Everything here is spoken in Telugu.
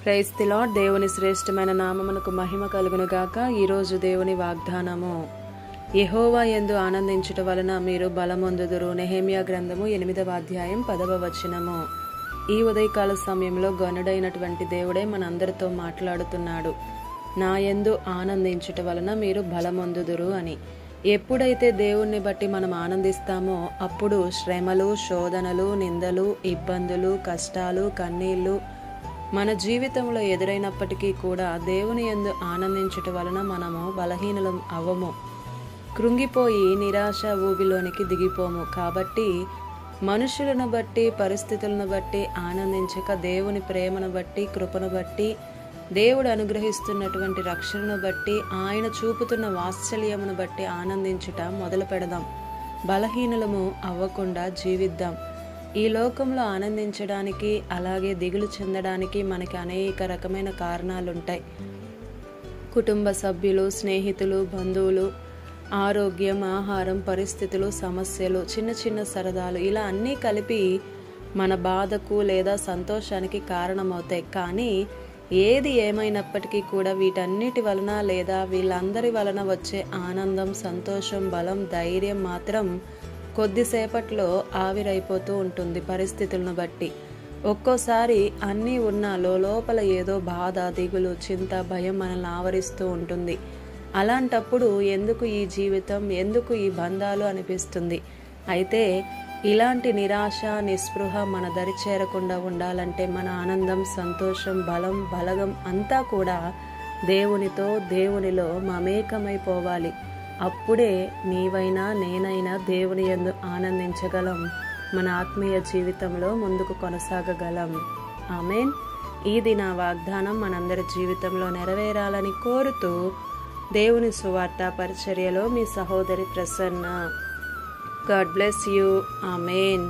Praise the lord. దేవుని శ్రేష్టమైన నామమునకు మహిమ కలుగును గాక. ఈరోజు దేవుని వాగ్దానము, యెహోవా యందు ఆనందించుట వలన మీరు బలమొందుదురు. నెహెమ్యా గ్రంథము 8వ అధ్యాయం 10వ వచనము. ఈ ఉదయకాల సమయంలో గనుడైనటువంటి దేవుడే మనందరితో మాట్లాడుతున్నాడు. నా యందు ఆనందించుట వలన మీరు బలమొందుదురు అని. ఎప్పుడైతే దేవుణ్ణి బట్టి మనం ఆనందిస్తామో అప్పుడు శ్రమలు, శోధనలు, నిందలు, ఇబ్బందులు, కష్టాలు, కన్నీళ్లు మన జీవితంలో ఎదురైనప్పటికీ కూడా దేవుని యందు ఆనందించుట వలన మనము బలహీనులం అవ్వము, కృంగిపోయి నిరాశ ఊబిలోనికి దిగిపోము. కాబట్టి మనుషులను బట్టి, పరిస్థితులను బట్టి ఆనందించక దేవుని ప్రేమను బట్టి, కృపను బట్టి, దేవుడు అనుగ్రహిస్తున్నటువంటి రక్షణను బట్టి, ఆయన చూపుతున్న వాత్సల్యమును బట్టి ఆనందించుట మొదలు పెడదాం. బలహీనులము అవ్వకుండా జీవిద్దాం. ఈ లోకంలో ఆనందించడానికి, అలాగే దిగులు చెందడానికి మనకి అనేక రకమైన కారణాలుంటాయి. కుటుంబ సభ్యులు, స్నేహితులు, బంధువులు, ఆరోగ్యం, ఆహారం, పరిస్థితులు, సమస్యలు, చిన్న చిన్న సరదాలు, ఇలా అన్నీ కలిపి మన బాధకు లేదా సంతోషానికి కారణమవుతాయి. కానీ ఏది ఏమైనప్పటికీ కూడా వీటన్నిటి వలన లేదా వీళ్ళందరి వలన వచ్చే ఆనందం, సంతోషం, బలం, ధైర్యం మాత్రం కొద్దిసేపట్లో ఆవిరైపోతూ ఉంటుంది పరిస్థితులను బట్టి. ఒక్కోసారి అన్నీ ఉన్నా లోపల ఏదో బాధ, దిగులు, చింత, భయం మనల్ని ఆవరిస్తూ ఉంటుంది. అలాంటప్పుడు ఎందుకు ఈ జీవితం, ఎందుకు ఈ బంధాలు అనిపిస్తుంది. అయితే ఇలాంటి నిరాశ, నిస్పృహ మన దరి చేరకుండా ఉండాలంటే మన ఆనందం, సంతోషం, బలం, బలగం అంతా కూడా దేవునితో, దేవునిలో మమేకమైపోవాలి. అప్పుడే నీవైనా నేనైనా దేవుని యందు ఆనందించగలం. మన ఆత్మీయ జీవితంలో ముందుకు కొనసాగగలం. ఆమేన్. ఈ దిన వాగ్దానం మనందరి జీవితంలో నెరవేరాలని కోరుతూ దేవుని సువార్త పరిచర్యలో మీ సహోదరి Prasanna. God bless you. Amen.